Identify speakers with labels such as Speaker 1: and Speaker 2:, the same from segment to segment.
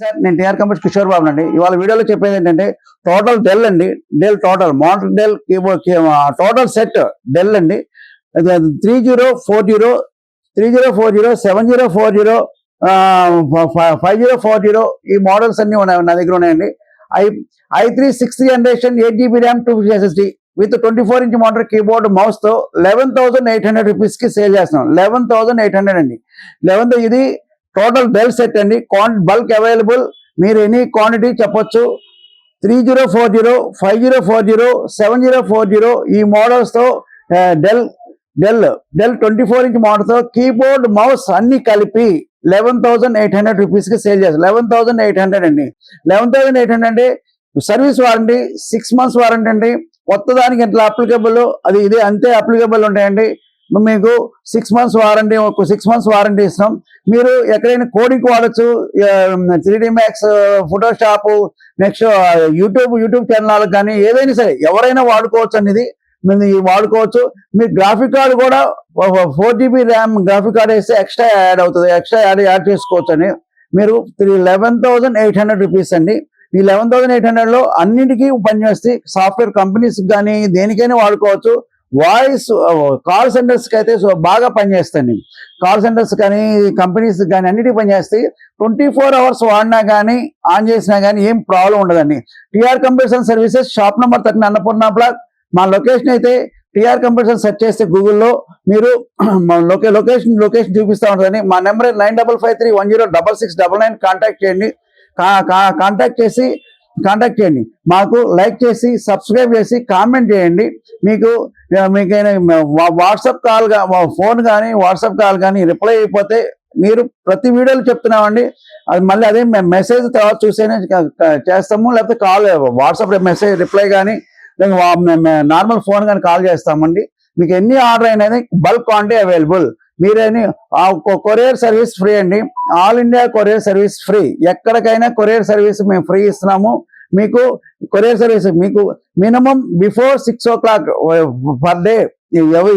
Speaker 1: Sir నేను TR companies Kishore Babu అండి. ఇవాళ వీడియోలో చెప్పేది ఏంటంటే టోటల్ డెల్ అండి. Dell total model Dell keyboard total set Dell అండి. 3040 7040 5040 ఈ మోడల్స్ అన్ని ఉన్నాయి నా దగ్గర ఉన్నాయండి. i3 6th generation 8GB RAM 250 SSD with 24" model keyboard mouse తో 11,800 రూపీస్ కి సేల్ చేస్తున్నాం. 11,800 అండి. 11 ఇది టోటల్ డెల్ సెట్ అండి. బల్క్ అవైలబుల్, మీరు ఎనీ క్వాంటిటీ చెప్పొచ్చు. 3040 5040 7040 ఈ మోడల్స్ తో డెల్ 24" మోడల్ తో కీబోర్డ్ మౌస్ అన్ని కలిపి 11,800 రూపీస్ కి సేల్ చేస్తారు. 11,800 అండి. 11,800 అంటే సర్వీస్ వారంటీ 6 months వారంటీ అండి. కొత్త దానికి ఎట్లా అప్లికబుల్ అది ఇదే అంతే అప్లికబుల్ ఉంటాయండి. మీకు 6 months వారంటీ, 6 months వారంటీ ఇస్తాం. మీరు ఎక్కడైనా కోడింగ్ వాడచ్చు. 3D Max, Photoshop, next YouTube channel కానీ ఏదైనా సరే ఎవరైనా వాడుకోవచ్చు అనేది వాడుకోవచ్చు. మీరు గ్రాఫిక్ కార్డు కూడా 4GB ర్యామ్ గ్రాఫిక్ కార్డ్ వేస్తే ఎక్స్ట్రా యాడ్ అవుతుంది. ఎక్స్ట్రా యాడ్ చేసుకోవచ్చు అని మీరు 11,800 రూపీస్ అండి. ఈ 11,800లో అన్నింటికీ పనిచేస్తాయి. సాఫ్ట్వేర్ కంపెనీస్ కానీ దేనికైనా వాడుకోవచ్చు. వాయిస్ కాల్ సెంటర్స్కి అయితే బాగా పనిచేస్తాయండి. కాల్ సెంటర్స్ కానీ కంపెనీస్ కానీ అన్నిటికీ పనిచేస్తాయి. 24 hours వాడినా కానీ ఆన్ చేసినా కానీ ఏం ప్రాబ్లం ఉండదండి. TR computers services, shop number 13 Annapurna block. మా లొకేషన్ అయితే టీఆర్ కంప్యూటర్స్ సెర్చ్ చేస్తే గూగుల్లో మీరు లొకేషన్ చూపిస్తూ ఉంటుందని. మా నెంబర్ 9553106699. కాంటాక్ట్ చేయండి. మాకు లైక్ చేసి సబ్స్క్రైబ్ చేసి కామెంట్ చేయండి. మీకైనా వాట్సాప్ కాల్ ఫోన్ కానీ వాట్సాప్ కాల్ కానీ రిప్లై అయిపోతే మీరు ప్రతి వీడియోలో చెప్తున్నామండి. అది మళ్ళీ అదే మెసేజ్ తర్వాత చూసేనే చేస్తాము. లేకపోతే కాల్ వాట్సాప్ మెసేజ్ రిప్లై కానీ నార్మల్ ఫోన్ కానీ కాల్ చేస్తామండి. మీకు ఎన్ని ఆర్డర్ అయినది బల్క్ క్వాంటిటీ అవైలబుల్. మీరేని కొరియర్ సర్వీస్ ఫ్రీ అండి. All India courier service free. ఎక్కడికైనా కొరియర్ సర్వీస్ మేము ఫ్రీ ఇస్తున్నాము. మీకు కొరియర్ సర్వీస్ మీకు minimum before 6 o'clock per day,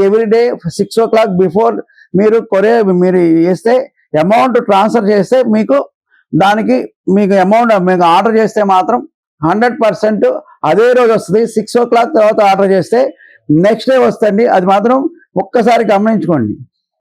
Speaker 1: every day 6 o'clock before మీరు మీరు వేస్తే అమౌంట్ ట్రాన్స్ఫర్ చేస్తే మీకు అమౌంట్ మీకు ఆర్డర్ చేస్తే మాత్రం 100% అదే రోజు వస్తుంది. 6 o'clock తర్వాత ఆర్డర్ చేస్తే నెక్స్ట్ డే వస్తుంది. అది మాత్రం ఒక్కసారి గమనించుకోండి.